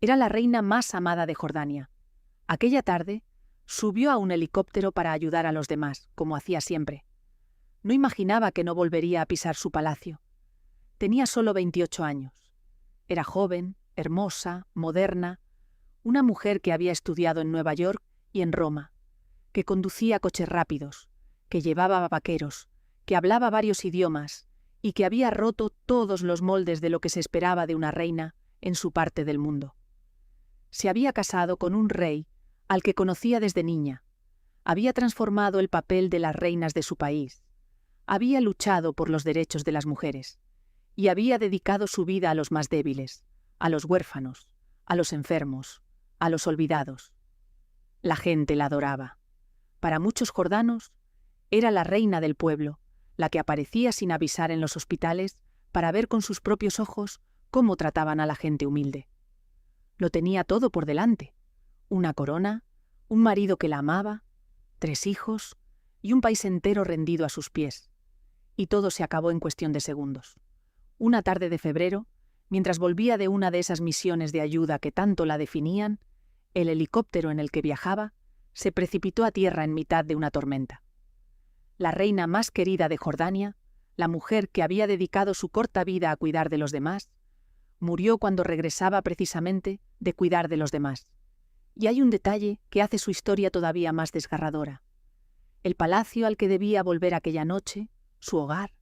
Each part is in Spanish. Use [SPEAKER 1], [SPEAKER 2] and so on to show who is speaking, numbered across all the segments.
[SPEAKER 1] Era la reina más amada de Jordania. Aquella tarde, subió a un helicóptero para ayudar a los demás, como hacía siempre. No imaginaba que no volvería a pisar su palacio. Tenía solo 28 años. Era joven, hermosa, moderna, una mujer que había estudiado en Nueva York y en Roma, que conducía coches rápidos, que llevaba vaqueros, que hablaba varios idiomas y que había roto todos los moldes de lo que se esperaba de una reina en su parte del mundo. Se había casado con un rey al que conocía desde niña. Había transformado el papel de las reinas de su país. Había luchado por los derechos de las mujeres y había dedicado su vida a los más débiles, a los huérfanos, a los enfermos, a los olvidados. La gente la adoraba. Para muchos jordanos, era la reina del pueblo, la que aparecía sin avisar en los hospitales para ver con sus propios ojos cómo trataban a la gente humilde. Lo tenía todo por delante: una corona, un marido que la amaba, 3 hijos y un país entero rendido a sus pies. Y todo se acabó en cuestión de segundos. Una tarde de febrero, mientras volvía de una de esas misiones de ayuda que tanto la definían, el helicóptero en el que viajaba se precipitó a tierra en mitad de una tormenta. La reina más querida de Jordania, la mujer que había dedicado su corta vida a cuidar de los demás, murió cuando regresaba precisamente de cuidar de los demás. Y hay un detalle que hace su historia todavía más desgarradora. El palacio al que debía volver aquella noche, su hogar,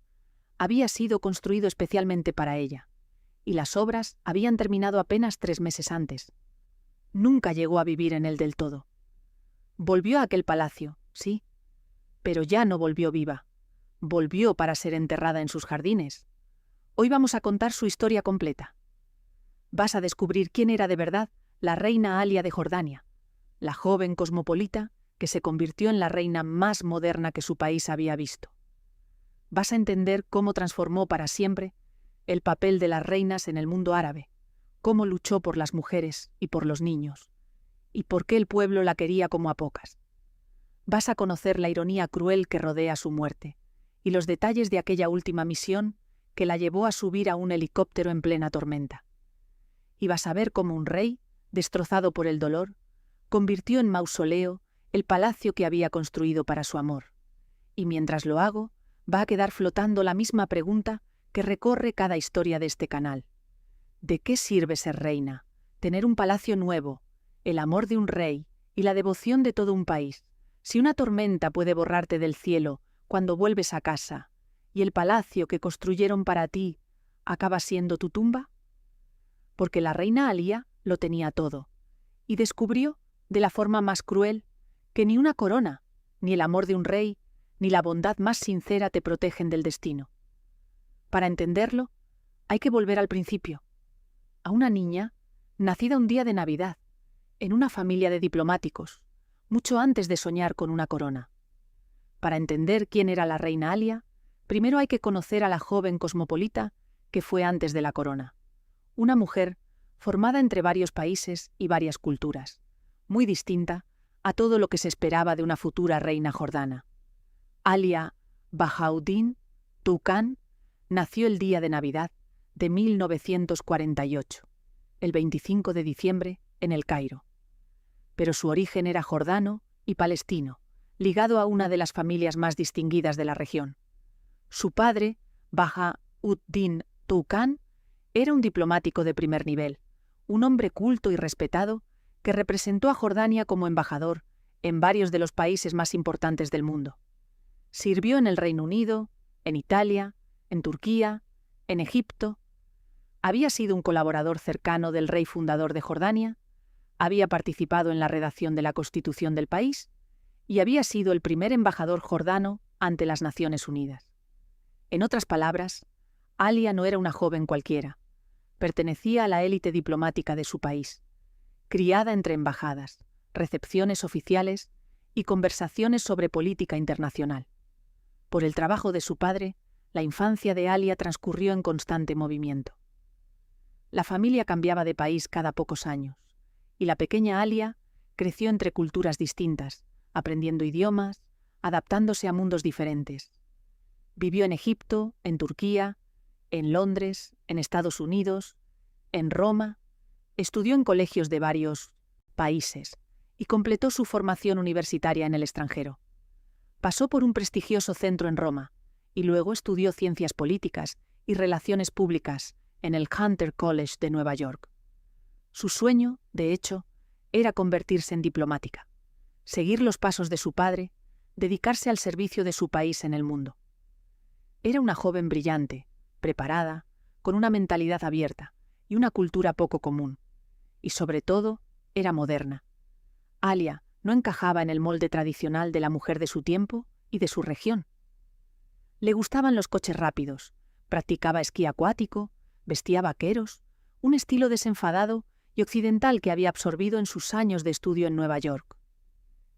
[SPEAKER 1] había sido construido especialmente para ella, y las obras habían terminado apenas 3 meses antes. Nunca llegó a vivir en él del todo. Volvió a aquel palacio, sí, pero ya no volvió viva. Volvió para ser enterrada en sus jardines. Hoy vamos a contar su historia completa. Vas a descubrir quién era de verdad la reina Alia de Jordania, la joven cosmopolita que se convirtió en la reina más moderna que su país había visto. Vas a entender cómo transformó para siempre el papel de las reinas en el mundo árabe, cómo luchó por las mujeres y por los niños, y por qué el pueblo la quería como a pocas. Vas a conocer la ironía cruel que rodea su muerte y los detalles de aquella última misión que la llevó a subir a un helicóptero en plena tormenta. Y vas a ver cómo un rey, destrozado por el dolor, convirtió en mausoleo el palacio que había construido para su amor. Y mientras lo hago, va a quedar flotando la misma pregunta que recorre cada historia de este canal. ¿De qué sirve ser reina, tener un palacio nuevo, el amor de un rey y la devoción de todo un país, si una tormenta puede borrarte del cielo cuando vuelves a casa y el palacio que construyeron para ti acaba siendo tu tumba? Porque la reina Alia lo tenía todo, y descubrió, de la forma más cruel, que ni una corona, ni el amor de un rey, ni la bondad más sincera te protegen del destino. Para entenderlo, hay que volver al principio, a una niña nacida un día de Navidad, en una familia de diplomáticos, mucho antes de soñar con una corona. Para entender quién era la reina Alia, primero hay que conocer a la joven cosmopolita que fue antes de la corona. Una mujer formada entre varios países y varias culturas, muy distinta a todo lo que se esperaba de una futura reina jordana. Alia Bahauddin Tuqan nació el día de Navidad de 1948, el 25 de diciembre, en El Cairo. Pero su origen era jordano y palestino, ligado a una de las familias más distinguidas de la región. Su padre, Bahauddin Tuqan, era un diplomático de primer nivel, un hombre culto y respetado que representó a Jordania como embajador en varios de los países más importantes del mundo. Sirvió en el Reino Unido, en Italia, en Turquía, en Egipto. Había sido un colaborador cercano del rey fundador de Jordania, había participado en la redacción de la Constitución del país y había sido el primer embajador jordano ante las Naciones Unidas. En otras palabras, Alia no era una joven cualquiera. Pertenecía a la élite diplomática de su país, criada entre embajadas, recepciones oficiales y conversaciones sobre política internacional. Por el trabajo de su padre, la infancia de Alia transcurrió en constante movimiento. La familia cambiaba de país cada pocos años, y la pequeña Alia creció entre culturas distintas, aprendiendo idiomas, adaptándose a mundos diferentes. Vivió en Egipto, en Turquía, en Londres, en Estados Unidos, en Roma, Estudió en colegios de varios países y completó su formación universitaria en el extranjero. Pasó por un prestigioso centro en Roma y luego estudió ciencias políticas y relaciones públicas en el Hunter College de Nueva York. Su sueño, de hecho, era convertirse en diplomática, seguir los pasos de su padre, dedicarse al servicio de su país en el mundo. Era una joven brillante, preparada, con una mentalidad abierta y una cultura poco común. Y sobre todo, era moderna. Alia no encajaba en el molde tradicional de la mujer de su tiempo y de su región. Le gustaban los coches rápidos, practicaba esquí acuático, vestía vaqueros, un estilo desenfadado y occidental que había absorbido en sus años de estudio en Nueva York.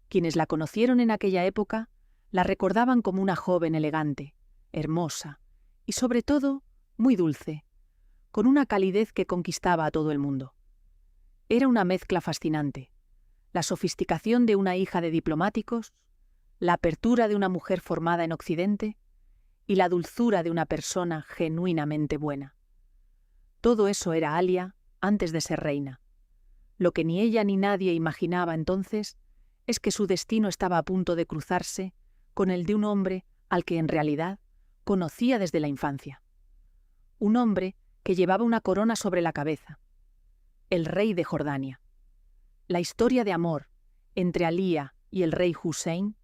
[SPEAKER 1] Quienes la conocieron en aquella época la recordaban como una joven elegante, hermosa y, sobre todo, muy dulce, con una calidez que conquistaba a todo el mundo. Era una mezcla fascinante: la sofisticación de una hija de diplomáticos, la apertura de una mujer formada en Occidente y la dulzura de una persona genuinamente buena. Todo eso era Alia antes de ser reina. Lo que ni ella ni nadie imaginaba entonces es que su destino estaba a punto de cruzarse con el de un hombre al que en realidad conocía desde la infancia. Un hombre que llevaba una corona sobre la cabeza. El rey de Jordania. La historia de amor entre Alia y el rey Hussein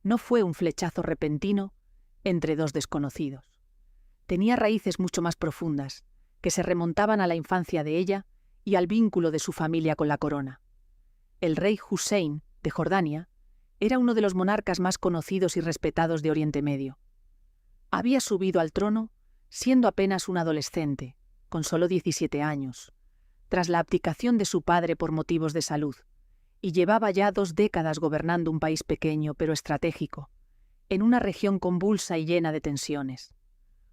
[SPEAKER 1] no fue un flechazo repentino entre dos desconocidos. Tenía raíces mucho más profundas, que se remontaban a la infancia de ella y al vínculo de su familia con la corona. El rey Hussein de Jordania era uno de los monarcas más conocidos y respetados de Oriente Medio. Había subido al trono siendo apenas un adolescente, con solo 17 años, tras la abdicación de su padre por motivos de salud, y llevaba ya 2 décadas gobernando un país pequeño pero estratégico, en una región convulsa y llena de tensiones.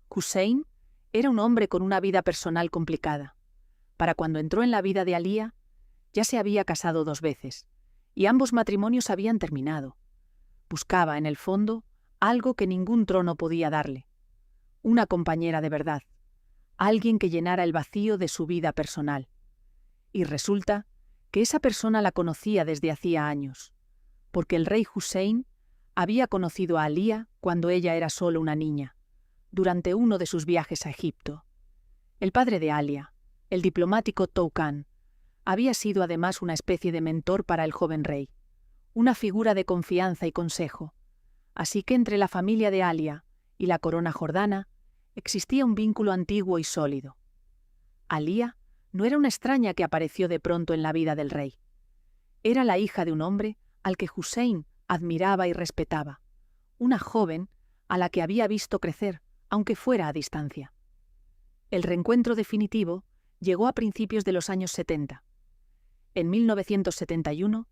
[SPEAKER 1] Hussein era un hombre con una vida personal complicada. Para cuando entró en la vida de Alia, ya se había casado 2 veces, y ambos matrimonios habían terminado. Buscaba, en el fondo, algo que ningún trono podía darle: una compañera de verdad, alguien que llenara el vacío de su vida personal. Y resulta que esa persona la conocía desde hacía años, porque el rey Hussein había conocido a Alia cuando ella era solo una niña, durante uno de sus viajes a Egipto. El padre de Alia, el diplomático Toukan, había sido además una especie de mentor para el joven rey, una figura de confianza y consejo. Así que entre la familia de Alia y la corona jordana existía un vínculo antiguo y sólido. Alia no era una extraña que apareció de pronto en la vida del rey. Era la hija de un hombre al que Hussein admiraba y respetaba, una joven a la que había visto crecer, aunque fuera a distancia. El reencuentro definitivo llegó a principios de los años 70. En 1971,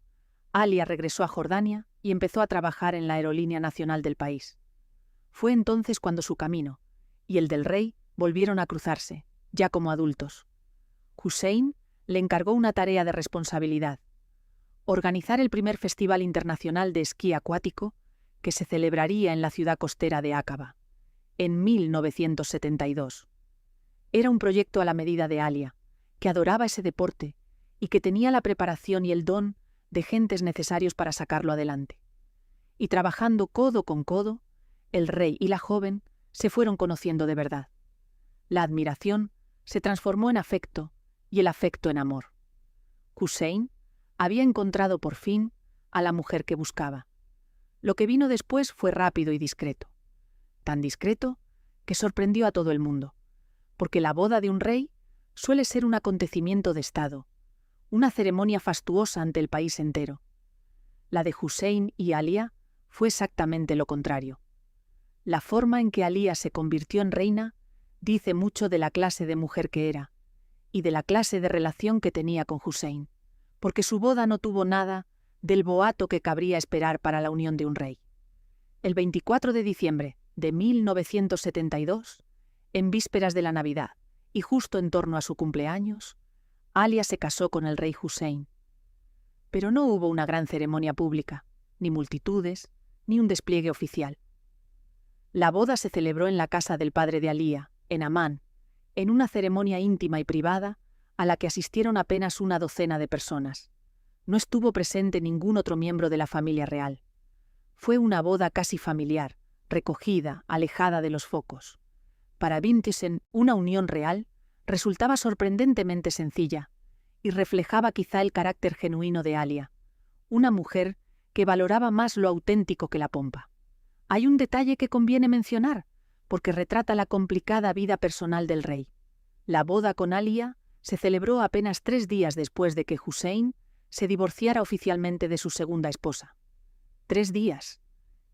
[SPEAKER 1] Alia regresó a Jordania y empezó a trabajar en la aerolínea nacional del país. Fue entonces cuando su camino y el del rey volvieron a cruzarse, ya como adultos. Hussein le encargó una tarea de responsabilidad: organizar el primer Festival Internacional de Esquí Acuático que se celebraría en la ciudad costera de Aqaba, en 1972. Era un proyecto a la medida de Alia, que adoraba ese deporte y que tenía la preparación y el don de gentes necesarios para sacarlo adelante. Y trabajando codo con codo, el rey y la joven se fueron conociendo de verdad. La admiración se transformó en afecto y el afecto en amor. Hussein había encontrado por fin a la mujer que buscaba. Lo que vino después fue rápido y discreto. Tan discreto que sorprendió a todo el mundo, porque la boda de un rey suele ser un acontecimiento de Estado, una ceremonia fastuosa ante el país entero. La de Hussein y Alia fue exactamente lo contrario. La forma en que Alia se convirtió en reina dice mucho de la clase de mujer que era y de la clase de relación que tenía con Hussein, porque su boda no tuvo nada del boato que cabría esperar para la unión de un rey. El 24 de diciembre de 1972, en vísperas de la Navidad y justo en torno a su cumpleaños, Alia se casó con el rey Hussein. Pero no hubo una gran ceremonia pública, ni multitudes, ni un despliegue oficial. La boda se celebró en la casa del padre de Alia, en Amán, en una ceremonia íntima y privada a la que asistieron apenas una docena de personas. No estuvo presente ningún otro miembro de la familia real. Fue una boda casi familiar, recogida, alejada de los focos. Para Bintisen, una unión real resultaba sorprendentemente sencilla y reflejaba quizá el carácter genuino de Alia, una mujer que valoraba más lo auténtico que la pompa. Hay un detalle que conviene mencionar, porque retrata la complicada vida personal del rey. La boda con Alia se celebró apenas 3 días después de que Hussein se divorciara oficialmente de su segunda esposa. 3 días.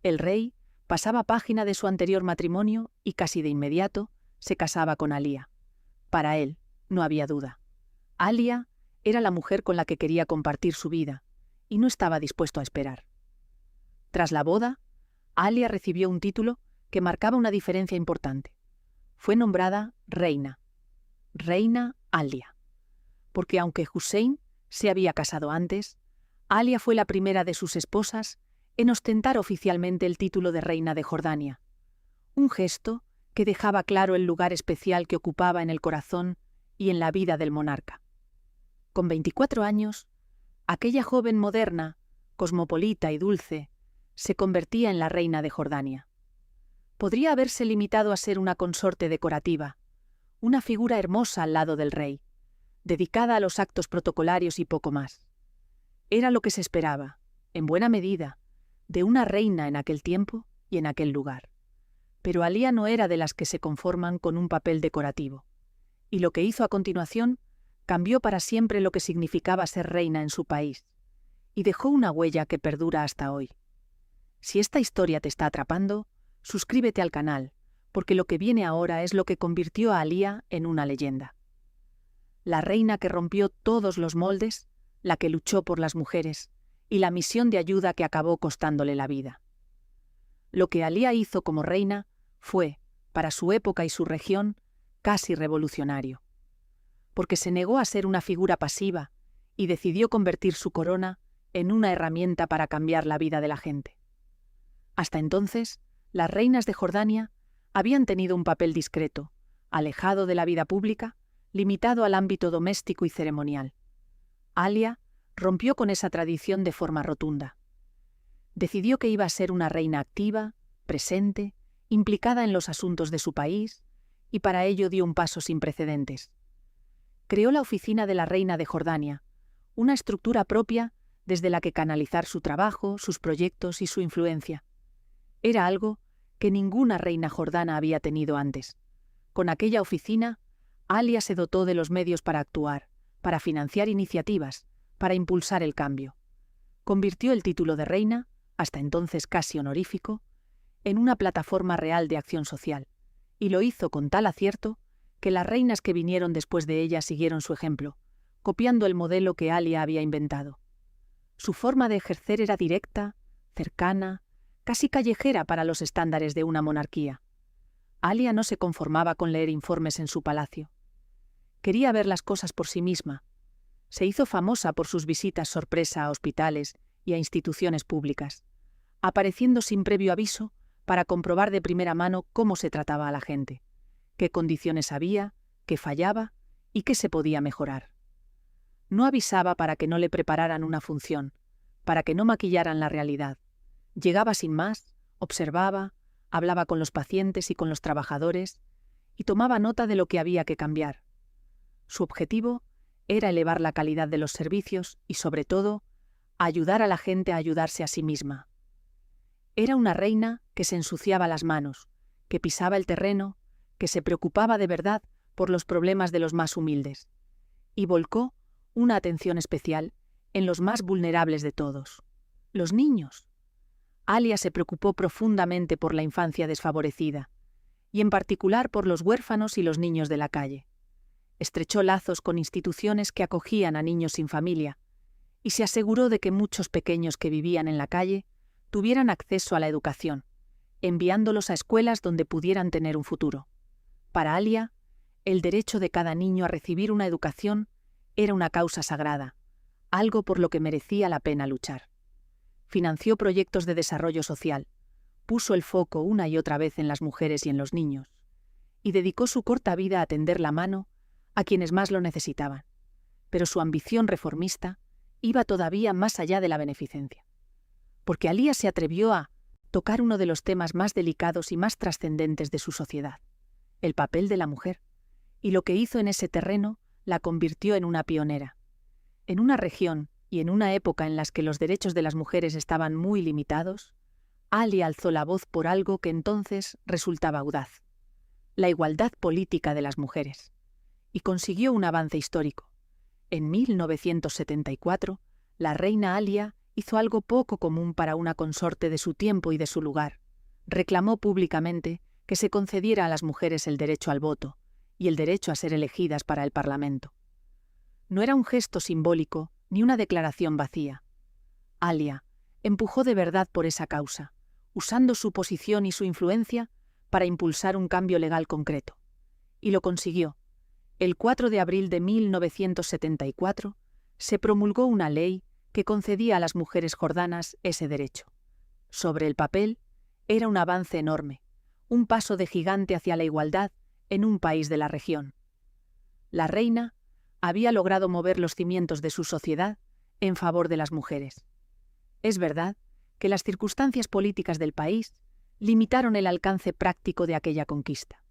[SPEAKER 1] El rey pasaba página de su anterior matrimonio y casi de inmediato se casaba con Alia. Para él, no había duda. Alia era la mujer con la que quería compartir su vida y no estaba dispuesto a esperar. Tras la boda, Alia recibió un título que marcaba una diferencia importante. Fue nombrada reina. Reina Alia. Porque aunque Hussein se había casado antes, Alia fue la primera de sus esposas en ostentar oficialmente el título de reina de Jordania. Un gesto que dejaba claro el lugar especial que ocupaba en el corazón y en la vida del monarca. Con 24 años, aquella joven moderna, cosmopolita y dulce, se convertía en la reina de Jordania. Podría haberse limitado a ser una consorte decorativa, una figura hermosa al lado del rey, dedicada a los actos protocolarios y poco más. Era lo que se esperaba, en buena medida, de una reina en aquel tiempo y en aquel lugar. Pero Alia no era de las que se conforman con un papel decorativo, y lo que hizo a continuación cambió para siempre lo que significaba ser reina en su país, y dejó una huella que perdura hasta hoy. Si esta historia te está atrapando, suscríbete al canal, porque lo que viene ahora es lo que convirtió a Alia en una leyenda. La reina que rompió todos los moldes, la que luchó por las mujeres, y la misión de ayuda que acabó costándole la vida. Lo que Alia hizo como reina fue, para su época y su región, casi revolucionario. Porque se negó a ser una figura pasiva y decidió convertir su corona en una herramienta para cambiar la vida de la gente. Hasta entonces, las reinas de Jordania habían tenido un papel discreto, alejado de la vida pública, limitado al ámbito doméstico y ceremonial. Alia rompió con esa tradición de forma rotunda. Decidió que iba a ser una reina activa, presente, implicada en los asuntos de su país, y para ello dio un paso sin precedentes. Creó la Oficina de la Reina de Jordania, una estructura propia desde la que canalizar su trabajo, sus proyectos y su influencia. Era algo que ninguna reina jordana había tenido antes. Con aquella oficina, Alia se dotó de los medios para actuar, para financiar iniciativas, para impulsar el cambio. Convirtió el título de reina, hasta entonces casi honorífico, en una plataforma real de acción social, y lo hizo con tal acierto que las reinas que vinieron después de ella siguieron su ejemplo, copiando el modelo que Alia había inventado. Su forma de ejercer era directa, cercana, casi callejera para los estándares de una monarquía. Alia no se conformaba con leer informes en su palacio. Quería ver las cosas por sí misma. Se hizo famosa por sus visitas sorpresa a hospitales y a instituciones públicas, apareciendo sin previo aviso para comprobar de primera mano cómo se trataba a la gente, qué condiciones había, qué fallaba y qué se podía mejorar. No avisaba para que no le prepararan una función, para que no maquillaran la realidad. Llegaba sin más, observaba, hablaba con los pacientes y con los trabajadores y tomaba nota de lo que había que cambiar. Su objetivo era elevar la calidad de los servicios y, sobre todo, ayudar a la gente a ayudarse a sí misma. Era una reina que se ensuciaba las manos, que pisaba el terreno, que se preocupaba de verdad por los problemas de los más humildes, y volcó una atención especial en los más vulnerables de todos, los niños. Alia se preocupó profundamente por la infancia desfavorecida, y en particular por los huérfanos y los niños de la calle. Estrechó lazos con instituciones que acogían a niños sin familia, y se aseguró de que muchos pequeños que vivían en la calle tuvieran acceso a la educación, enviándolos a escuelas donde pudieran tener un futuro. Para Alia, el derecho de cada niño a recibir una educación era una causa sagrada, algo por lo que merecía la pena luchar. Financió proyectos de desarrollo social, puso el foco una y otra vez en las mujeres y en los niños, y dedicó su corta vida a tender la mano a quienes más lo necesitaban. pero su ambición reformista iba todavía más allá de la beneficencia. Porque Alía se atrevió a tocar uno de los temas más delicados y más trascendentes de su sociedad, el papel de la mujer, y lo que hizo en ese terreno la convirtió en una pionera. En una región y en una época en las que los derechos de las mujeres estaban muy limitados, Alía alzó la voz por algo que entonces resultaba audaz: la igualdad política de las mujeres, y consiguió un avance histórico. En 1974, la reina Alía hizo algo poco común para una consorte de su tiempo y de su lugar. Reclamó públicamente que se concediera a las mujeres el derecho al voto y el derecho a ser elegidas para el Parlamento. No era un gesto simbólico ni una declaración vacía. Alía empujó de verdad por esa causa, usando su posición y su influencia para impulsar un cambio legal concreto. Y lo consiguió. El 4 de abril de 1974 se promulgó una ley que concedía a las mujeres jordanas ese derecho. Sobre el papel, era un avance enorme, un paso de gigante hacia la igualdad en un país de la región. La reina había logrado mover los cimientos de su sociedad en favor de las mujeres. Es verdad que las circunstancias políticas del país limitaron el alcance práctico de aquella conquista.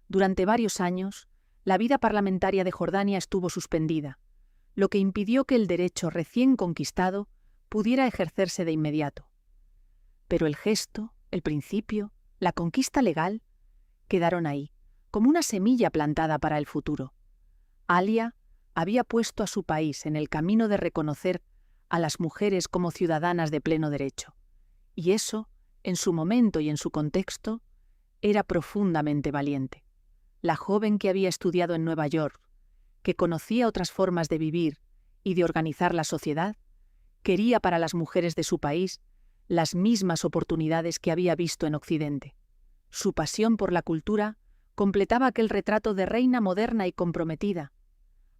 [SPEAKER 1] Durante varios años, la vida parlamentaria de Jordania estuvo suspendida, lo que impidió que el derecho recién conquistado pudiera ejercerse de inmediato. Pero el gesto, el principio, la conquista legal, quedaron ahí, como una semilla plantada para el futuro. Alía había puesto a su país en el camino de reconocer a las mujeres como ciudadanas de pleno derecho, y eso, en su momento y en su contexto, era profundamente valiente. La joven que había estudiado en Nueva York, que conocía otras formas de vivir y de organizar la sociedad, quería para las mujeres de su país las mismas oportunidades que había visto en Occidente. Su pasión por la cultura completaba aquel retrato de reina moderna y comprometida.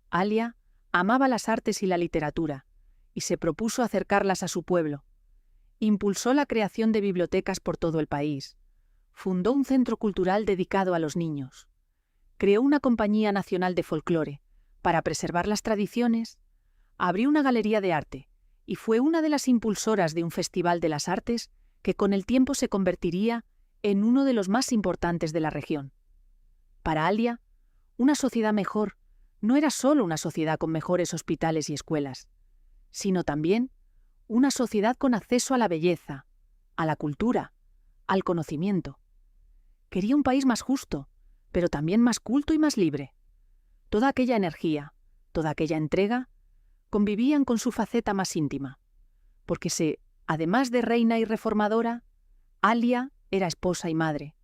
[SPEAKER 1] Alía amaba las artes y la literatura, y se propuso acercarlas a su pueblo. Impulsó la creación de bibliotecas por todo el país. Fundó un centro cultural dedicado a los niños. Creó una compañía nacional de folclore para preservar las tradiciones. Abrió una galería de arte y fue una de las impulsoras de un festival de las artes que con el tiempo se convertiría en uno de los más importantes de la región. Para Alía, una sociedad mejor no era solo una sociedad con mejores hospitales y escuelas, sino también una sociedad con acceso a la belleza, a la cultura, al conocimiento. Quería un país más justo, pero también más culto y más libre. Toda aquella energía, toda aquella entrega, convivían con su faceta más íntima, porque además de reina y reformadora, Alía era esposa y madre,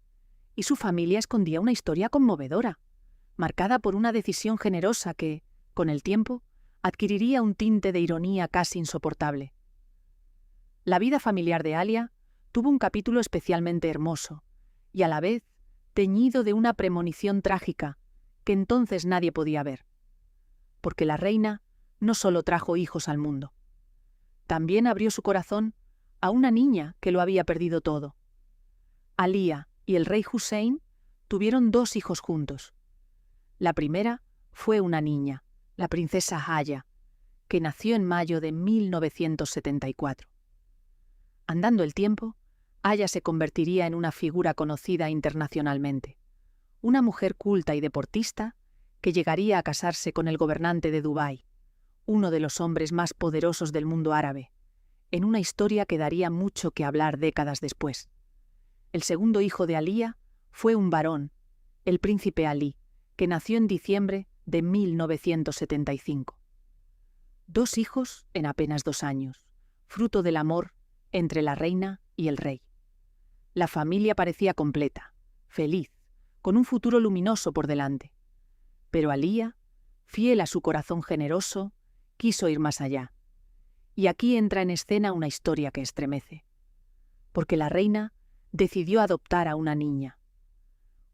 [SPEAKER 1] y su familia escondía una historia conmovedora, marcada por una decisión generosa que, con el tiempo, adquiriría un tinte de ironía casi insoportable. La vida familiar de Alía tuvo un capítulo especialmente hermoso, y a la vez teñido de una premonición trágica que entonces nadie podía ver. Porque la reina no solo trajo hijos al mundo, también abrió su corazón a una niña que lo había perdido todo. Alía y el rey Hussein tuvieron 2 hijos juntos. La primera fue una niña, la princesa Haya, que nació en mayo de 1974. Andando el tiempo, Haya se convertiría en una figura conocida internacionalmente, una mujer culta y deportista que llegaría a casarse con el gobernante de Dubái, uno de los hombres más poderosos del mundo árabe, en una historia que daría mucho que hablar décadas después. El segundo hijo de Alía fue un varón, el príncipe Alí, que nació en diciembre de 1975. 2 hijos en apenas 2 años, fruto del amor entre la reina y el rey. La familia parecía completa, feliz, con un futuro luminoso por delante. Pero Alía, fiel a su corazón generoso, quiso ir más allá. Y aquí entra en escena una historia que estremece. Porque la reina decidió adoptar a una niña,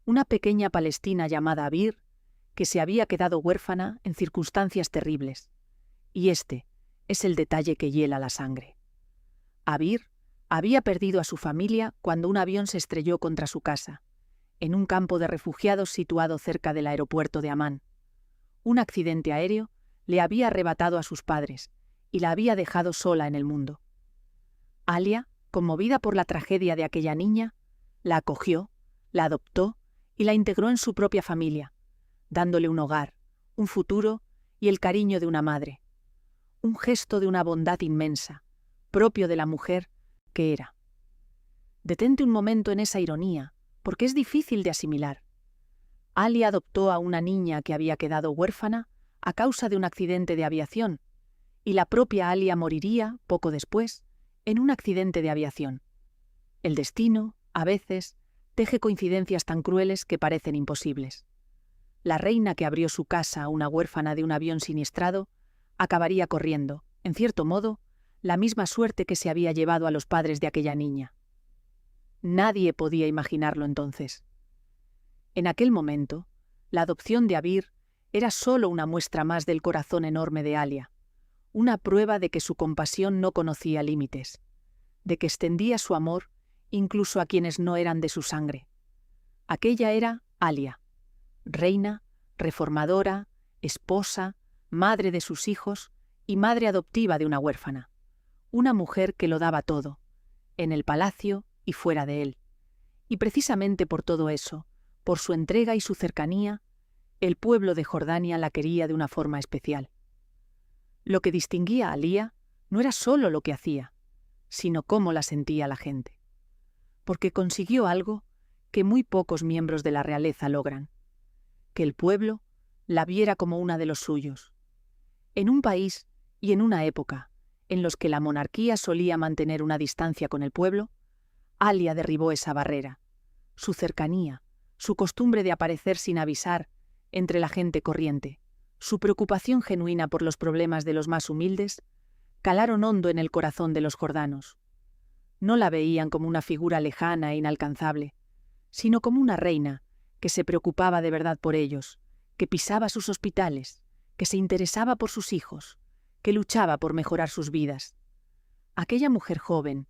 [SPEAKER 1] una pequeña palestina llamada Abir, que se había quedado huérfana en circunstancias terribles. Y este es el detalle que hiela la sangre. Abir había perdido a su familia cuando un avión se estrelló contra su casa, en un campo de refugiados situado cerca del aeropuerto de Amán. Un accidente aéreo le había arrebatado a sus padres y la había dejado sola en el mundo. Alia, conmovida por la tragedia de aquella niña, la acogió, la adoptó y la integró en su propia familia, dándole un hogar, un futuro y el cariño de una madre. Un gesto de una bondad inmensa, propio de la mujer que era. Detente un momento en esa ironía, porque es difícil de asimilar. Alia adoptó a una niña que había quedado huérfana a causa de un accidente de aviación, y la propia Alia moriría, poco después, en un accidente de aviación. El destino, a veces, teje coincidencias tan crueles que parecen imposibles. La reina que abrió su casa a una huérfana de un avión siniestrado acabaría corriendo, en cierto modo, la misma suerte que se había llevado a los padres de aquella niña. Nadie podía imaginarlo entonces. En aquel momento, la adopción de Abir era solo una muestra más del corazón enorme de Alia, una prueba de que su compasión no conocía límites, de que extendía su amor incluso a quienes no eran de su sangre. Aquella era Alia, reina, reformadora, esposa, madre de sus hijos y madre adoptiva de una huérfana, una mujer que lo daba todo, en el palacio y fuera de él. Y precisamente por todo eso, por su entrega y su cercanía, el pueblo de Jordania la quería de una forma especial. Lo que distinguía a Alia no era solo lo que hacía, sino cómo la sentía la gente. Porque consiguió algo que muy pocos miembros de la realeza logran: que el pueblo la viera como una de los suyos. En un país y en una época en los que la monarquía solía mantener una distancia con el pueblo, Alia derribó esa barrera. Su cercanía, su costumbre de aparecer sin avisar entre la gente corriente, su preocupación genuina por los problemas de los más humildes, calaron hondo en el corazón de los jordanos. No la veían como una figura lejana e inalcanzable, sino como una reina que se preocupaba de verdad por ellos, que pisaba sus hospitales, que se interesaba por sus hijos, que luchaba por mejorar sus vidas. Aquella mujer joven,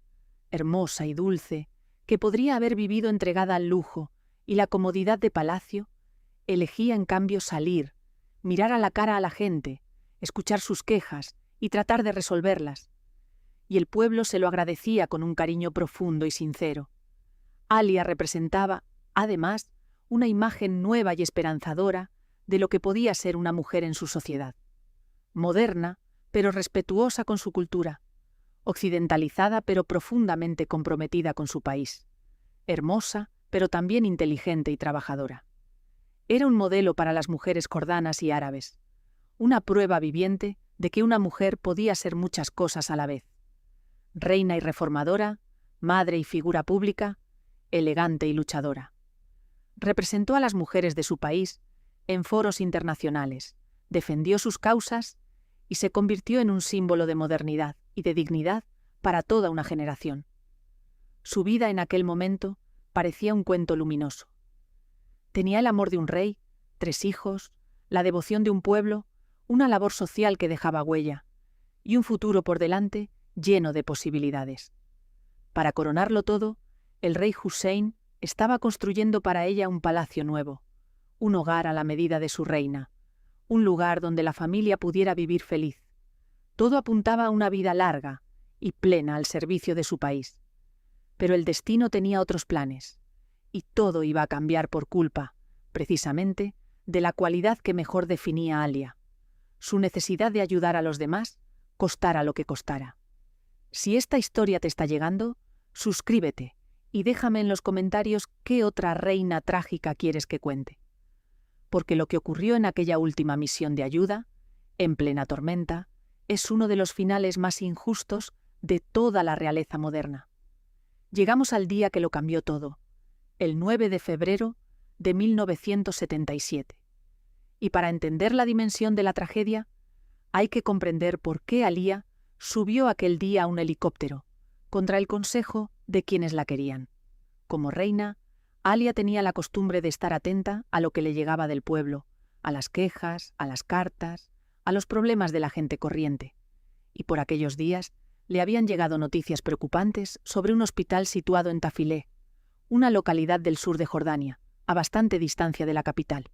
[SPEAKER 1] hermosa y dulce, que podría haber vivido entregada al lujo y la comodidad de palacio, elegía en cambio salir, mirar a la cara a la gente, escuchar sus quejas y tratar de resolverlas. Y el pueblo se lo agradecía con un cariño profundo y sincero. Alia representaba, además, una imagen nueva y esperanzadora de lo que podía ser una mujer en su sociedad. Moderna, pero respetuosa con su cultura. Occidentalizada, pero profundamente comprometida con su país. Hermosa, pero también inteligente y trabajadora. Era un modelo para las mujeres jordanas y árabes. Una prueba viviente de que una mujer podía ser muchas cosas a la vez. Reina y reformadora, madre y figura pública, elegante y luchadora. Representó a las mujeres de su país en foros internacionales, defendió sus causas y se convirtió en un símbolo de modernidad y de dignidad para toda una generación. Su vida en aquel momento parecía un cuento luminoso. Tenía el amor de un rey, 3 hijos, la devoción de un pueblo, una labor social que dejaba huella, y un futuro por delante lleno de posibilidades. Para coronarlo todo, el rey Hussein estaba construyendo para ella un palacio nuevo, un hogar a la medida de su reina, un lugar donde la familia pudiera vivir feliz. Todo apuntaba a una vida larga y plena al servicio de su país. Pero el destino tenía otros planes, y todo iba a cambiar por culpa, precisamente, de la cualidad que mejor definía a Alia: su necesidad de ayudar a los demás, costara lo que costara. Si esta historia te está llegando, suscríbete y déjame en los comentarios qué otra reina trágica quieres que cuente. Porque lo que ocurrió en aquella última misión de ayuda, en plena tormenta, es uno de los finales más injustos de toda la realeza moderna. Llegamos al día que lo cambió todo, el 9 de febrero de 1977. Y para entender la dimensión de la tragedia, hay que comprender por qué Alia subió aquel día a un helicóptero, contra el consejo de quienes la querían. Como reina, Alia tenía la costumbre de estar atenta a lo que le llegaba del pueblo, a las quejas, a las cartas, a los problemas de la gente corriente. Y por aquellos días le habían llegado noticias preocupantes sobre un hospital situado en Tafilé, una localidad del sur de Jordania, a bastante distancia de la capital.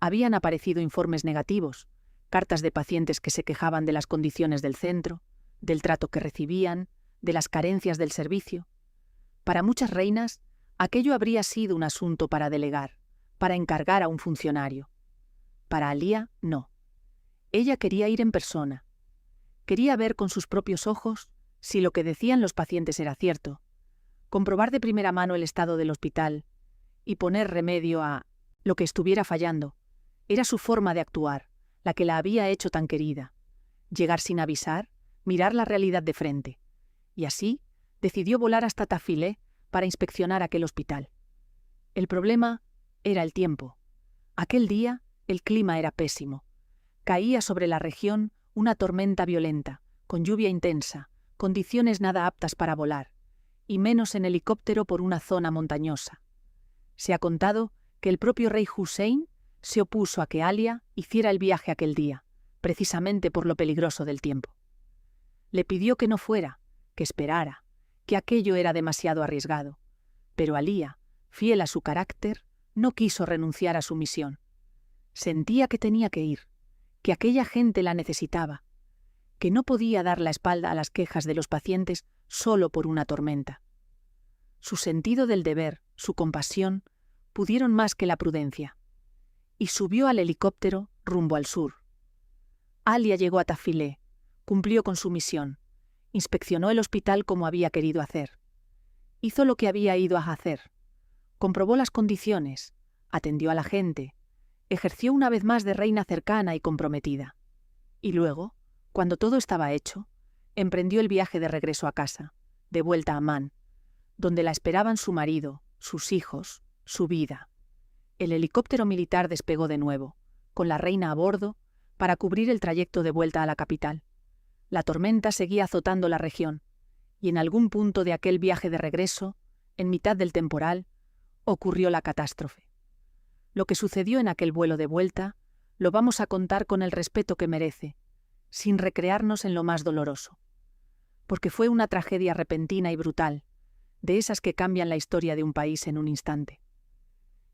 [SPEAKER 1] Habían aparecido informes negativos, cartas de pacientes que se quejaban de las condiciones del centro, del trato que recibían, de las carencias del servicio. Para muchas reinas, aquello habría sido un asunto para delegar, para encargar a un funcionario. Para Alía, no. Ella quería ir en persona. Quería ver con sus propios ojos si lo que decían los pacientes era cierto, comprobar de primera mano el estado del hospital y poner remedio a lo que estuviera fallando. Era su forma de actuar, la que la había hecho tan querida. Llegar sin avisar, mirar la realidad de frente. Y así decidió volar hasta Tafilé para inspeccionar aquel hospital. El problema era el tiempo. Aquel día el clima era pésimo. Caía sobre la región una tormenta violenta, con lluvia intensa, condiciones nada aptas para volar, y menos en helicóptero por una zona montañosa. Se ha contado que el propio rey Hussein se opuso a que Alia hiciera el viaje aquel día, precisamente por lo peligroso del tiempo. Le pidió que no fuera, que esperara, que aquello era demasiado arriesgado, pero Alia, fiel a su carácter, no quiso renunciar a su misión. Sentía que tenía que ir, que aquella gente la necesitaba, que no podía dar la espalda a las quejas de los pacientes solo por una tormenta. Su sentido del deber, su compasión, pudieron más que la prudencia, y subió al helicóptero rumbo al sur. Alia llegó a Tafilé, cumplió con su misión, inspeccionó el hospital como había querido hacer. Hizo lo que había ido a hacer, comprobó las condiciones, atendió a la gente, ejerció una vez más de reina cercana y comprometida. Y luego, cuando todo estaba hecho, emprendió el viaje de regreso a casa, de vuelta a Amán, donde la esperaban su marido, sus hijos, su vida. El helicóptero militar despegó de nuevo, con la reina a bordo, para cubrir el trayecto de vuelta a la capital. La tormenta seguía azotando la región, y en algún punto de aquel viaje de regreso, en mitad del temporal, ocurrió la catástrofe. Lo que sucedió en aquel vuelo de vuelta lo vamos a contar con el respeto que merece, sin recrearnos en lo más doloroso. Porque fue una tragedia repentina y brutal, de esas que cambian la historia de un país en un instante.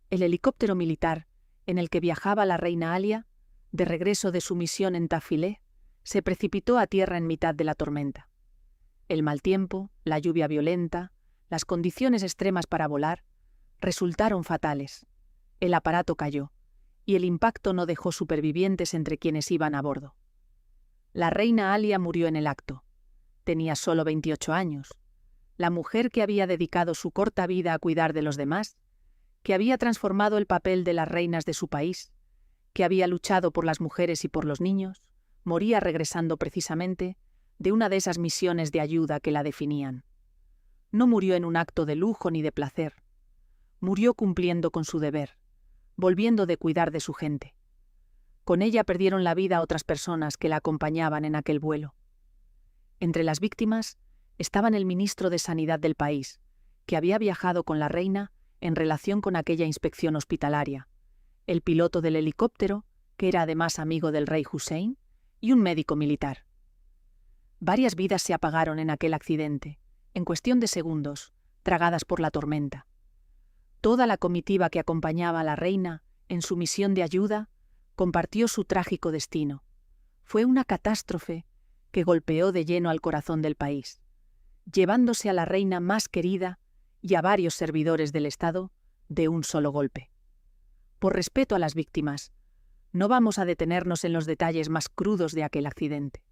[SPEAKER 1] El helicóptero militar, en el que viajaba la reina Alia, de regreso de su misión en Tafilé, se precipitó a tierra en mitad de la tormenta. El mal tiempo, la lluvia violenta, las condiciones extremas para volar, resultaron fatales. El aparato cayó, y el impacto no dejó supervivientes entre quienes iban a bordo. La reina Alia murió en el acto. Tenía solo 28 años. La mujer que había dedicado su corta vida a cuidar de los demás, que había transformado el papel de las reinas de su país, que había luchado por las mujeres y por los niños, moría regresando precisamente de una de esas misiones de ayuda que la definían. No murió en un acto de lujo ni de placer. Murió cumpliendo con su deber, volviendo de cuidar de su gente. Con ella perdieron la vida otras personas que la acompañaban en aquel vuelo. Entre las víctimas estaban el ministro de Sanidad del país, que había viajado con la reina en relación con aquella inspección hospitalaria, el piloto del helicóptero, que era además amigo del rey Hussein, y un médico militar. Varias vidas se apagaron en aquel accidente, en cuestión de segundos, tragadas por la tormenta. Toda la comitiva que acompañaba a la reina en su misión de ayuda compartió su trágico destino. Fue una catástrofe que golpeó de lleno al corazón del país, llevándose a la reina más querida y a varios servidores del Estado de un solo golpe. Por respeto a las víctimas, no vamos a detenernos en los detalles más crudos de aquel accidente.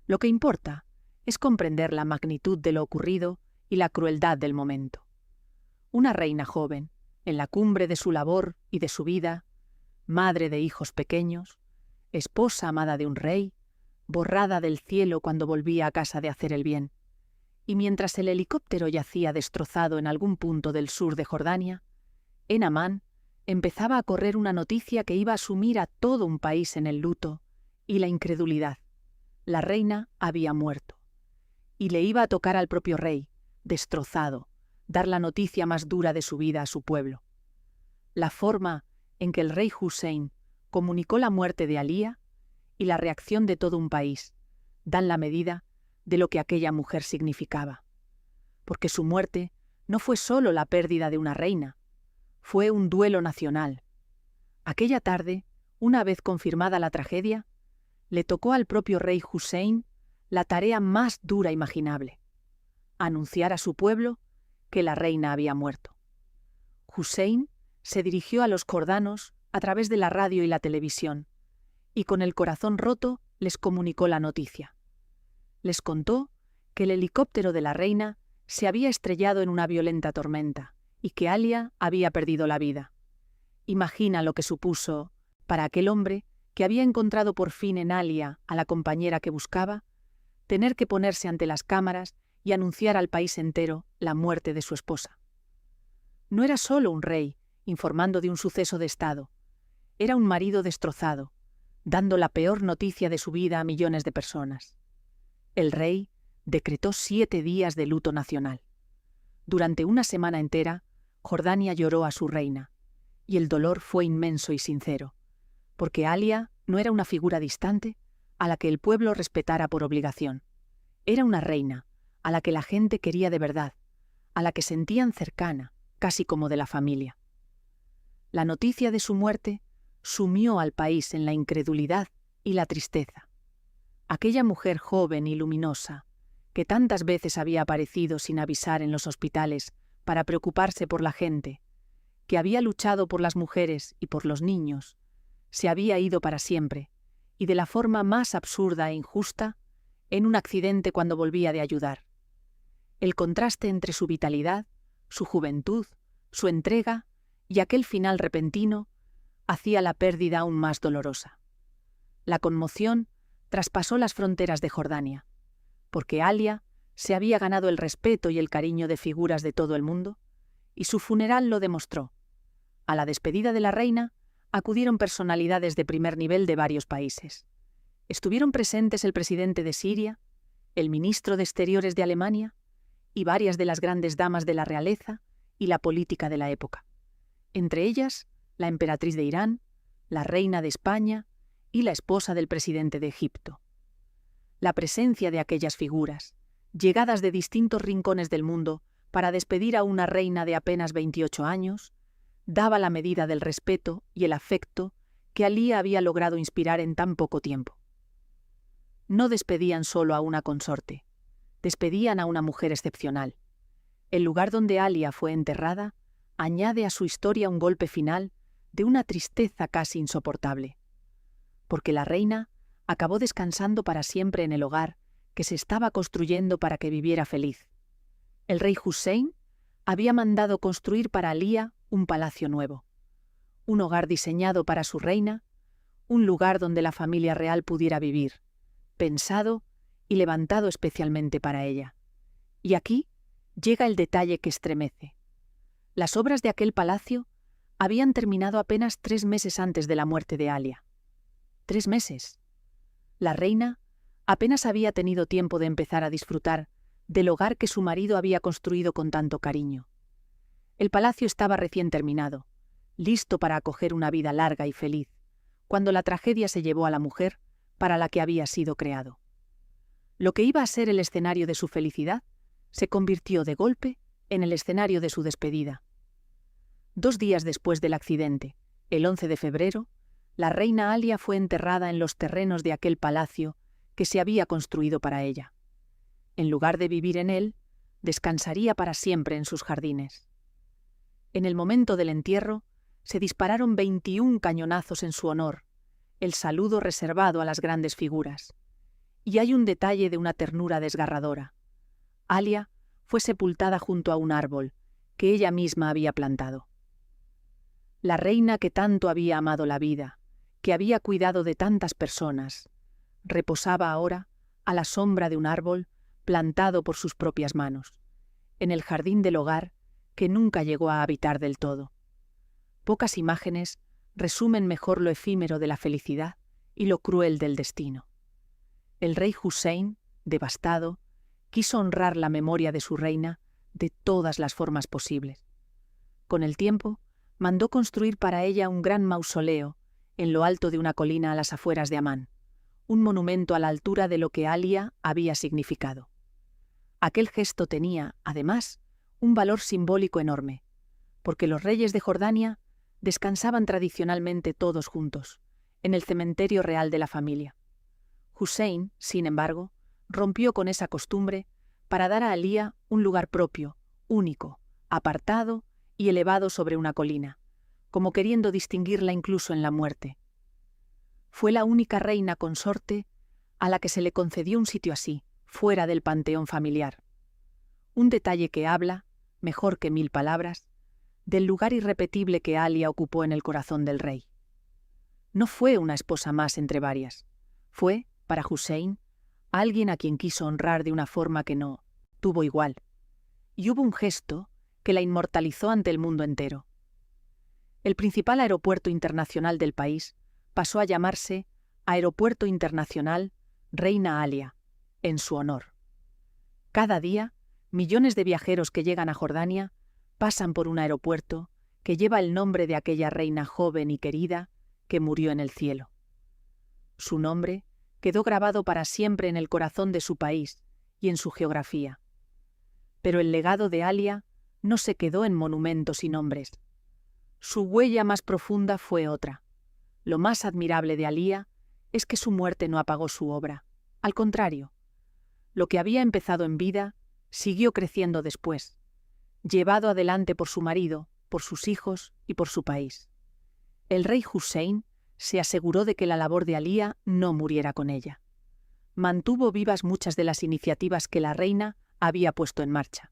[SPEAKER 1] Lo que importa es comprender la magnitud de lo ocurrido y la crueldad del momento. Una reina joven, en la cumbre de su labor y de su vida, madre de hijos pequeños, esposa amada de un rey, borrada del cielo cuando volvía a casa de hacer el bien, y mientras el helicóptero yacía destrozado en algún punto del sur de Jordania, en Amán empezaba a correr una noticia que iba a sumir a todo un país en el luto y la incredulidad. La reina había muerto, y le iba a tocar al propio rey, destrozado, dar la noticia más dura de su vida a su pueblo. La forma en que el rey Hussein comunicó la muerte de Alía y la reacción de todo un país dan la medida de lo que aquella mujer significaba. Porque su muerte no fue solo la pérdida de una reina, fue un duelo nacional. Aquella tarde, una vez confirmada la tragedia, le tocó al propio rey Hussein la tarea más dura imaginable: anunciar a su pueblo que la reina había muerto. Hussein se dirigió a los jordanos a través de la radio y la televisión, y con el corazón roto les comunicó la noticia. Les contó que el helicóptero de la reina se había estrellado en una violenta tormenta y que Alia había perdido la vida. Imagina lo que supuso para aquel hombre, que había encontrado por fin en Alia a la compañera que buscaba, tener que ponerse ante las cámaras y anunciar al país entero la muerte de su esposa. No era solo un rey informando de un suceso de Estado, era un marido destrozado, dando la peor noticia de su vida a millones de personas. El rey decretó 7 días de luto nacional. Durante una semana entera, Jordania lloró a su reina, y el dolor fue inmenso y sincero, porque Alia no era una figura distante a la que el pueblo respetara por obligación. Era una reina a la que la gente quería de verdad, a la que sentían cercana, casi como de la familia. La noticia de su muerte sumió al país en la incredulidad y la tristeza. Aquella mujer joven y luminosa, que tantas veces había aparecido sin avisar en los hospitales para preocuparse por la gente, que había luchado por las mujeres y por los niños, se había ido para siempre, y de la forma más absurda e injusta, en un accidente cuando volvía de ayudar. El contraste entre su vitalidad, su juventud, su entrega y aquel final repentino hacía la pérdida aún más dolorosa. La conmoción traspasó las fronteras de Jordania, porque Alia se había ganado el respeto y el cariño de figuras de todo el mundo, y su funeral lo demostró. A la despedida de la reina acudieron personalidades de primer nivel de varios países. Estuvieron presentes el presidente de Siria, el ministro de Exteriores de Alemania y varias de las grandes damas de la realeza y la política de la época. Entre ellas, la emperatriz de Irán, la reina de España y la esposa del presidente de Egipto. La presencia de aquellas figuras, llegadas de distintos rincones del mundo para despedir a una reina de apenas 28 años, daba la medida del respeto y el afecto que Alia había logrado inspirar en tan poco tiempo. No despedían solo a una consorte, despedían a una mujer excepcional. El lugar donde Alia fue enterrada añade a su historia un golpe final de una tristeza casi insoportable, porque la reina acabó descansando para siempre en el hogar que se estaba construyendo para que viviera feliz. El rey Hussein había mandado construir para Alia un palacio nuevo, un hogar diseñado para su reina, un lugar donde la familia real pudiera vivir, pensado y levantado especialmente para ella. Y aquí llega el detalle que estremece. Las obras de aquel palacio habían terminado apenas 3 meses antes de la muerte de Alia. 3 meses. La reina apenas había tenido tiempo de empezar a disfrutar del hogar que su marido había construido con tanto cariño. El palacio estaba recién terminado, listo para acoger una vida larga y feliz, cuando la tragedia se llevó a la mujer para la que había sido creado. Lo que iba a ser el escenario de su felicidad se convirtió de golpe en el escenario de su despedida. 2 días después del accidente, el 11 de febrero, la reina Alia fue enterrada en los terrenos de aquel palacio que se había construido para ella. En lugar de vivir en él, descansaría para siempre en sus jardines. En el momento del entierro, se dispararon 21 cañonazos en su honor, el saludo reservado a las grandes figuras. Y hay un detalle de una ternura desgarradora. Alia fue sepultada junto a un árbol que ella misma había plantado. La reina que tanto había amado la vida, que había cuidado de tantas personas, reposaba ahora a la sombra de un árbol plantado por sus propias manos, en el jardín del hogar que nunca llegó a habitar del todo. Pocas imágenes resumen mejor lo efímero de la felicidad y lo cruel del destino. El rey Hussein, devastado, quiso honrar la memoria de su reina de todas las formas posibles. Con el tiempo, mandó construir para ella un gran mausoleo en lo alto de una colina a las afueras de Amán, un monumento a la altura de lo que Alia había significado. Aquel gesto tenía, además, un valor simbólico enorme, porque los reyes de Jordania descansaban tradicionalmente todos juntos, en el cementerio real de la familia. Hussein, sin embargo, rompió con esa costumbre para dar a Alía un lugar propio, único, apartado y elevado sobre una colina, como queriendo distinguirla incluso en la muerte. Fue la única reina consorte a la que se le concedió un sitio así, fuera del panteón familiar. Un detalle que habla, mejor que 1000 palabras, del lugar irrepetible que Alia ocupó en el corazón del rey. No fue una esposa más entre varias. Fue, para Hussein, alguien a quien quiso honrar de una forma que no tuvo igual. Y hubo un gesto que la inmortalizó ante el mundo entero. El principal aeropuerto internacional del país pasó a llamarse Aeropuerto Internacional Reina Alia, en su honor. Cada día, millones de viajeros que llegan a Jordania pasan por un aeropuerto que lleva el nombre de aquella reina joven y querida que murió en el cielo. Su nombre quedó grabado para siempre en el corazón de su país y en su geografía. Pero el legado de Alia no se quedó en monumentos y nombres. Su huella más profunda fue otra. Lo más admirable de Alia es que su muerte no apagó su obra. Al contrario, lo que había empezado en vida siguió creciendo después, llevado adelante por su marido, por sus hijos y por su país. El rey Hussein se aseguró de que la labor de Alia no muriera con ella. Mantuvo vivas muchas de las iniciativas que la reina había puesto en marcha,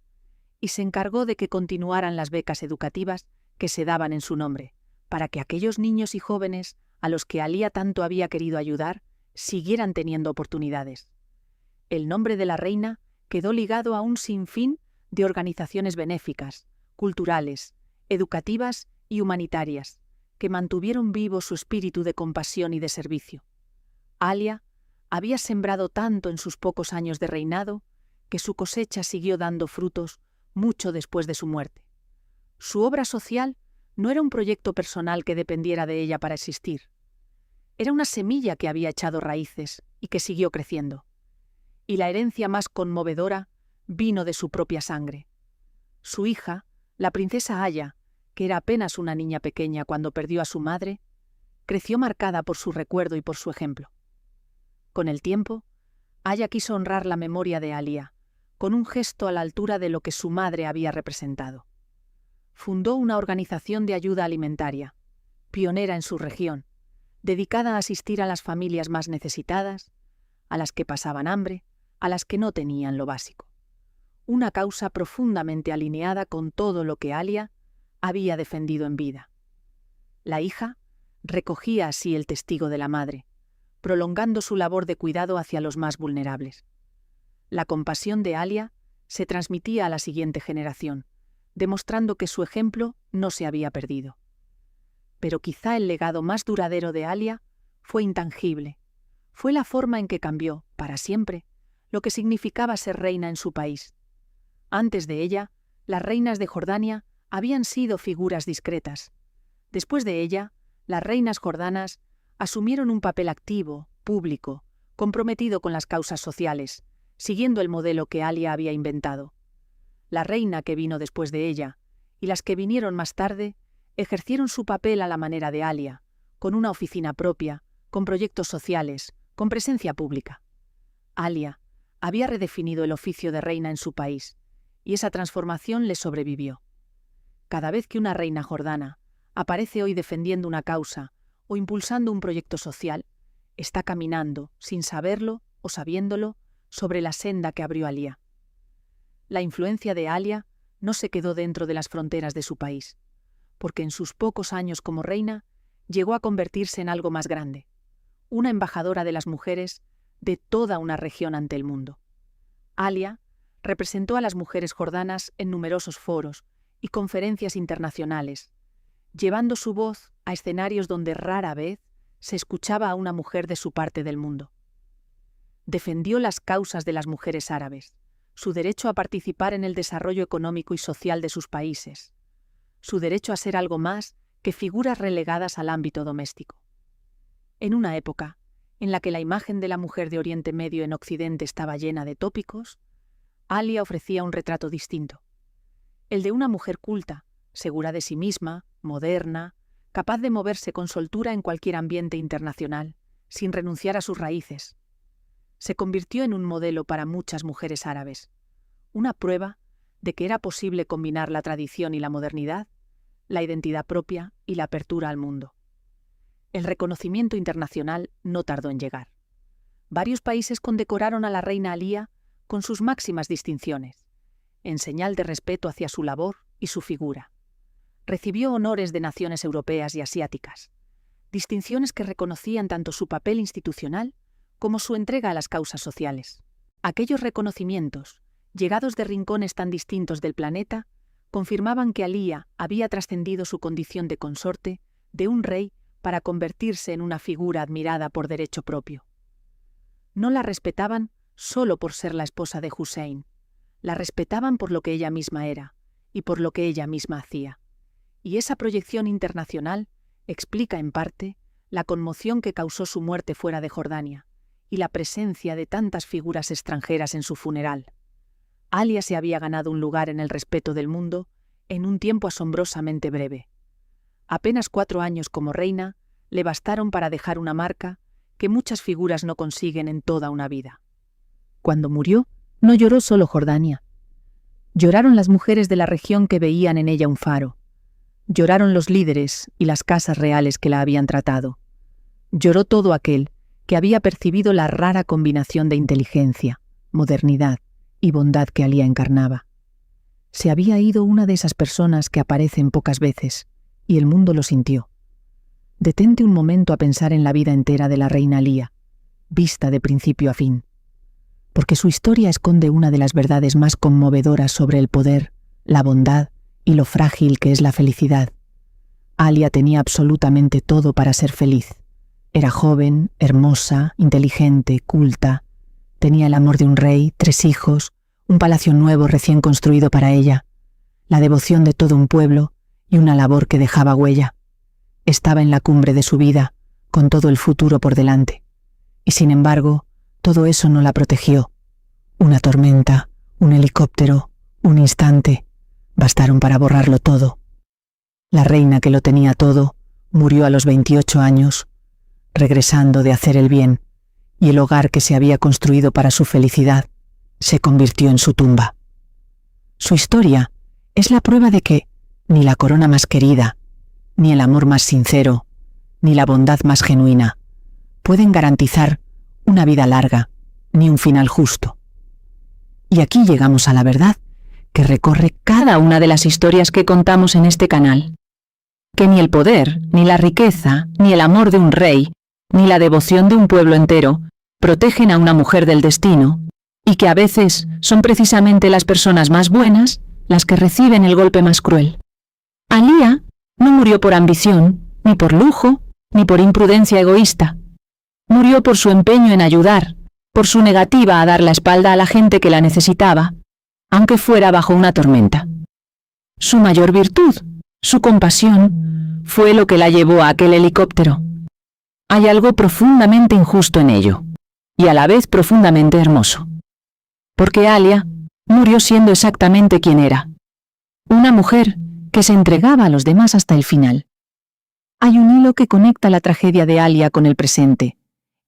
[SPEAKER 1] y se encargó de que continuaran las becas educativas que se daban en su nombre, para que aquellos niños y jóvenes a los que Alia tanto había querido ayudar siguieran teniendo oportunidades. El nombre de la reina quedó ligado a un sinfín de organizaciones benéficas, culturales, educativas y humanitarias, que mantuvieron vivo su espíritu de compasión y de servicio. Alia había sembrado tanto en sus pocos años de reinado que su cosecha siguió dando frutos mucho después de su muerte. Su obra social no era un proyecto personal que dependiera de ella para existir. Era una semilla que había echado raíces y que siguió creciendo. Y la herencia más conmovedora vino de su propia sangre. Su hija, la princesa Aya, que era apenas una niña pequeña cuando perdió a su madre, creció marcada por su recuerdo y por su ejemplo. Con el tiempo, Aya quiso honrar la memoria de Alia, con un gesto a la altura de lo que su madre había representado. Fundó una organización de ayuda alimentaria, pionera en su región, dedicada a asistir a las familias más necesitadas, a las que pasaban hambre, a las que no tenían lo básico. Una causa profundamente alineada con todo lo que Alia había defendido en vida. La hija recogía así el testigo de la madre, prolongando su labor de cuidado hacia los más vulnerables. La compasión de Alia se transmitía a la siguiente generación, demostrando que su ejemplo no se había perdido. Pero quizá el legado más duradero de Alia fue intangible. Fue la forma en que cambió, para siempre, lo que significaba ser reina en su país. Antes de ella, las reinas de Jordania habían sido figuras discretas. Después de ella, las reinas jordanas asumieron un papel activo, público, comprometido con las causas sociales, siguiendo el modelo que Alia había inventado. La reina que vino después de ella y las que vinieron más tarde ejercieron su papel a la manera de Alia, con una oficina propia, con proyectos sociales, con presencia pública. Alia había redefinido el oficio de reina en su país, y esa transformación le sobrevivió. Cada vez que una reina jordana aparece hoy defendiendo una causa o impulsando un proyecto social, está caminando, sin saberlo o sabiéndolo, sobre la senda que abrió Alia. La influencia de Alia no se quedó dentro de las fronteras de su país, porque en sus pocos años como reina llegó a convertirse en algo más grande, una embajadora de las mujeres de toda una región ante el mundo. Alia representó a las mujeres jordanas en numerosos foros y conferencias internacionales, llevando su voz a escenarios donde rara vez se escuchaba a una mujer de su parte del mundo. Defendió las causas de las mujeres árabes, su derecho a participar en el desarrollo económico y social de sus países, su derecho a ser algo más que figuras relegadas al ámbito doméstico. En una época en la que la imagen de la mujer de Oriente Medio en Occidente estaba llena de tópicos, Alia ofrecía un retrato distinto, el de una mujer culta, segura de sí misma, moderna, capaz de moverse con soltura en cualquier ambiente internacional, sin renunciar a sus raíces. se convirtió en un modelo para muchas mujeres árabes, una prueba de que era posible combinar la tradición y la modernidad, la identidad propia y la apertura al mundo. El reconocimiento internacional no tardó en llegar. Varios países condecoraron a la reina Alía con sus máximas distinciones, en señal de respeto hacia su labor y su figura. Recibió honores de naciones europeas y asiáticas, distinciones que reconocían tanto su papel institucional como su entrega a las causas sociales. Aquellos reconocimientos, llegados de rincones tan distintos del planeta, confirmaban que Alía había trascendido su condición de consorte de un rey para convertirse en una figura admirada por derecho propio. No la respetaban solo por ser la esposa de Hussein, la respetaban por lo que ella misma era y por lo que ella misma hacía. Y esa proyección internacional explica en parte la conmoción que causó su muerte fuera de Jordania y la presencia de tantas figuras extranjeras en su funeral. Alia se había ganado un lugar en el respeto del mundo en un tiempo asombrosamente breve. Apenas 4 años como reina le bastaron para dejar una marca que muchas figuras no consiguen en toda una vida. Cuando murió, no lloró solo Jordania. Lloraron las mujeres de la región que veían en ella un faro. Lloraron los líderes y las casas reales que la habían tratado. Lloró todo aquel que había percibido la rara combinación de inteligencia, modernidad y bondad que Alía encarnaba. Se había ido una de esas personas que aparecen pocas veces, y el mundo lo sintió. Detente un momento a pensar en la vida entera de la reina Alía, vista de principio a fin, porque su historia esconde una de las verdades más conmovedoras sobre el poder, la bondad y lo frágil que es la felicidad. Alía tenía absolutamente todo para ser feliz. Era joven, hermosa, inteligente, culta. Tenía el amor de un rey, 3 hijos, un palacio nuevo recién construido para ella, la devoción de todo un pueblo y una labor que dejaba huella. Estaba en la cumbre de su vida, con todo el futuro por delante. Y sin embargo, todo eso no la protegió. Una tormenta, un helicóptero, un instante, bastaron para borrarlo todo. La reina que lo tenía todo murió a los 28 años, regresando de hacer el bien, y el hogar que se había construido para su felicidad se convirtió en su tumba. Su historia es la prueba de que ni la corona más querida, ni el amor más sincero, ni la bondad más genuina pueden garantizar una vida larga, ni un final justo. Y aquí llegamos a la verdad que recorre cada una de las historias que contamos en este canal. Que ni el poder, ni la riqueza, ni el amor de un rey, ni la devoción de un pueblo entero protegen a una mujer del destino, y que a veces son precisamente las personas más buenas las que reciben el golpe más cruel. Alía no murió por ambición, ni por lujo, ni por imprudencia egoísta. Murió por su empeño en ayudar, por su negativa a dar la espalda a la gente que la necesitaba, aunque fuera bajo una tormenta. Su mayor virtud, su compasión, fue lo que la llevó a aquel helicóptero. Hay algo profundamente injusto en ello, y a la vez profundamente hermoso. Porque Alía murió siendo exactamente quien era. Una mujer que se entregaba a los demás hasta el final. Hay un hilo que conecta la tragedia de Alía con el presente,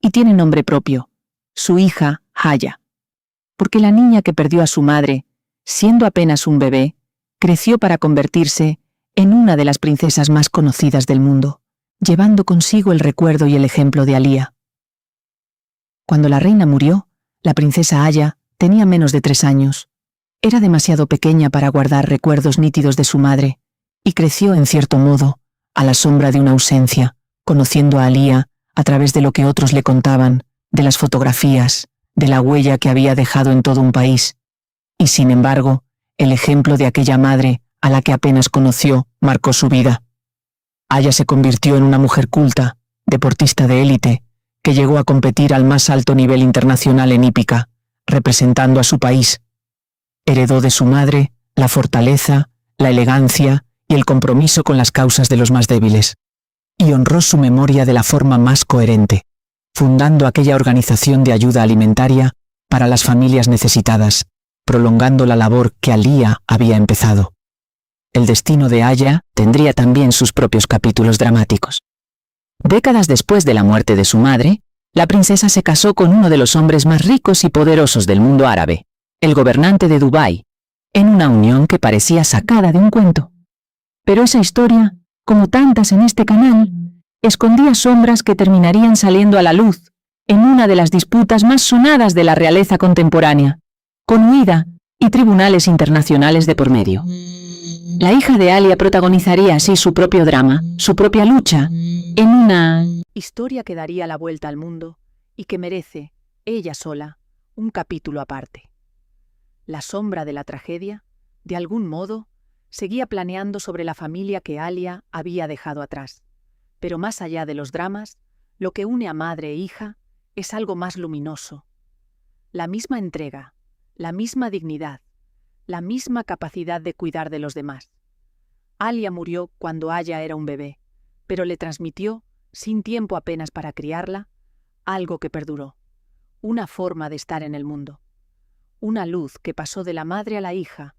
[SPEAKER 1] y tiene nombre propio, su hija Haya. Porque la niña que perdió a su madre, siendo apenas un bebé, creció para convertirse en una de las princesas más conocidas del mundo, llevando consigo el recuerdo y el ejemplo de Alía. Cuando la reina murió, la princesa Haya tenía menos de 3 años. Era demasiado pequeña para guardar recuerdos nítidos de su madre, y creció, en cierto modo, a la sombra de una ausencia, conociendo a Alía a través de lo que otros le contaban, de las fotografías, de la huella que había dejado en todo un país. Y sin embargo, el ejemplo de aquella madre, a la que apenas conoció, marcó su vida. Haya se convirtió en una mujer culta, deportista de élite, que llegó a competir al más alto nivel internacional en hípica, representando a su país. Heredó de su madre la fortaleza, la elegancia y el compromiso con las causas de los más débiles, y honró su memoria de la forma más coherente, fundando aquella organización de ayuda alimentaria para las familias necesitadas, prolongando la labor que Alía había empezado. El destino de Haya tendría también sus propios capítulos dramáticos. Décadas después de la muerte de su madre,
[SPEAKER 2] La princesa se casó con uno de los hombres más ricos y poderosos del mundo árabe, el gobernante de Dubái, en una unión que parecía sacada de un cuento. Pero esa historia, como tantas en este canal, escondía sombras que terminarían saliendo a la luz en una de las disputas más sonadas de la realeza contemporánea, con huida y tribunales internacionales de por medio. La hija de Alia protagonizaría así su propio drama, su propia lucha, en una
[SPEAKER 1] historia que daría la vuelta al mundo y que merece, ella sola, un capítulo aparte. La sombra de la tragedia, de algún modo, seguía planeando sobre la familia que Alia había dejado atrás. Pero más allá de los dramas, lo que une a madre e hija es algo más luminoso. La misma entrega, la misma dignidad, la misma capacidad de cuidar de los demás. Alia murió cuando Aya era un bebé, pero le transmitió, sin tiempo apenas para criarla, algo que perduró, una forma de estar en el mundo, una luz que pasó de la madre a la hija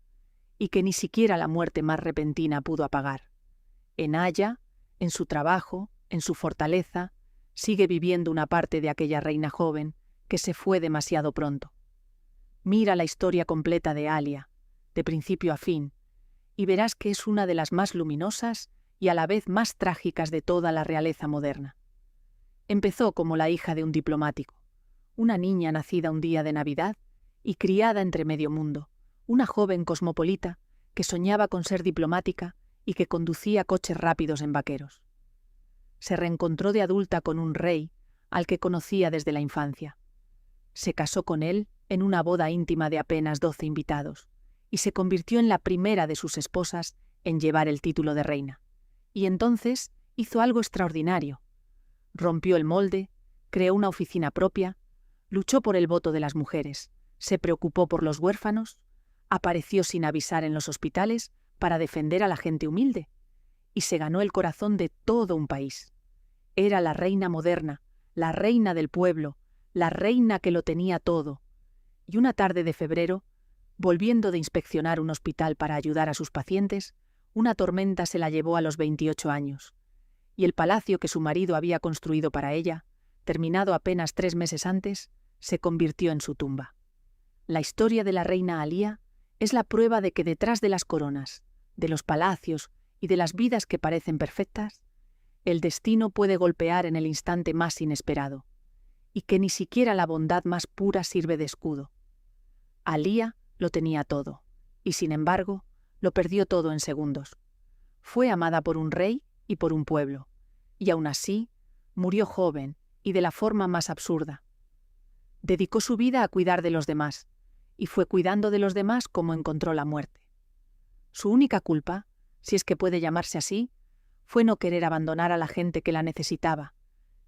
[SPEAKER 1] y que ni siquiera la muerte más repentina pudo apagar. En Aya, en su trabajo, en su fortaleza, sigue viviendo una parte de aquella reina joven que se fue demasiado pronto. Mira la historia completa de Alia, de principio a fin, y verás que es una de las más luminosas y a la vez más trágicas de toda la realeza moderna. Empezó como la hija de un diplomático, una niña nacida un día de Navidad y criada entre medio mundo, una joven cosmopolita que soñaba con ser diplomática y que conducía coches rápidos en vaqueros. Se reencontró de adulta con un rey al que conocía desde la infancia. Se casó con él en una boda íntima de apenas 12 invitados y se convirtió en la primera de sus esposas en llevar el título de reina. Y entonces hizo algo extraordinario. Rompió el molde, creó una oficina propia, luchó por el voto de las mujeres, se preocupó por los huérfanos, apareció sin avisar en los hospitales para defender a la gente humilde y se ganó el corazón de todo un país. Era la reina moderna, la reina del pueblo, la reina que lo tenía todo. Y una tarde de febrero, volviendo de inspeccionar un hospital para ayudar a sus pacientes, una tormenta se la llevó a los 28 años, y el palacio que su marido había construido para ella, terminado apenas 3 meses antes, se convirtió en su tumba. La historia de la reina Alia es la prueba de que detrás de las coronas, de los palacios y de las vidas que parecen perfectas, el destino puede golpear en el instante más inesperado, y que ni siquiera la bondad más pura sirve de escudo. Alia lo tenía todo, y sin embargo, lo perdió todo en segundos. Fue amada por un rey y por un pueblo, y aún así, murió joven y de la forma más absurda. Dedicó su vida a cuidar de los demás, y fue cuidando de los demás como encontró la muerte. Su única culpa, si es que puede llamarse así, fue no querer abandonar a la gente que la necesitaba,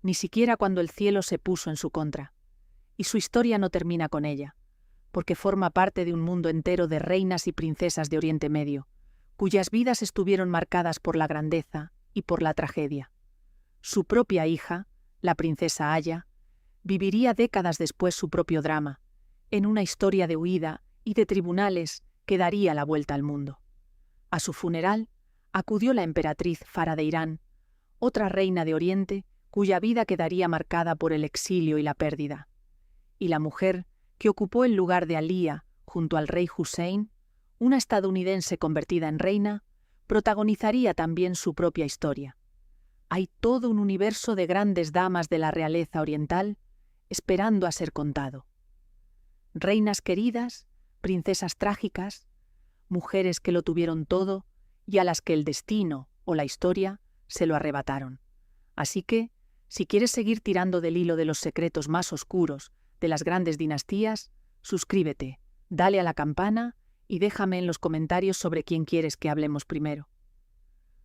[SPEAKER 1] ni siquiera cuando el cielo se puso en su contra. Y su historia no termina con ella, porque forma parte de un mundo entero de reinas y princesas de Oriente Medio, cuyas vidas estuvieron marcadas por la grandeza y por la tragedia. Su propia hija, la princesa Aya, viviría décadas después su propio drama, en una historia de huida y de tribunales que daría la vuelta al mundo. A su funeral acudió la emperatriz Farah de Irán, otra reina de Oriente cuya vida quedaría marcada por el exilio y la pérdida. Y la mujer que ocupó el lugar de Alia junto al rey Hussein, una estadounidense convertida en reina, protagonizaría también su propia historia. Hay todo un universo de grandes damas de la realeza oriental esperando a ser contado. Reinas queridas, princesas trágicas, mujeres que lo tuvieron todo y a las que el destino o la historia se lo arrebataron. Así que, si quieres seguir tirando del hilo de los secretos más oscuros de las grandes dinastías, suscríbete, dale a la campana y déjame en los comentarios sobre quién quieres que hablemos primero.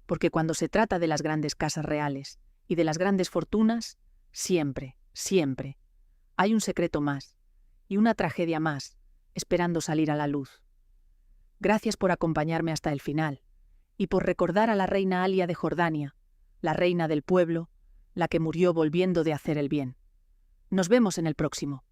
[SPEAKER 1] Porque cuando se trata de las grandes casas reales y de las grandes fortunas, siempre, siempre, hay un secreto más y una tragedia más esperando salir a la luz. Gracias por acompañarme hasta el final y por recordar a la reina Alia de Jordania, la reina del pueblo, la que murió volviendo de hacer el bien. Nos vemos en el próximo.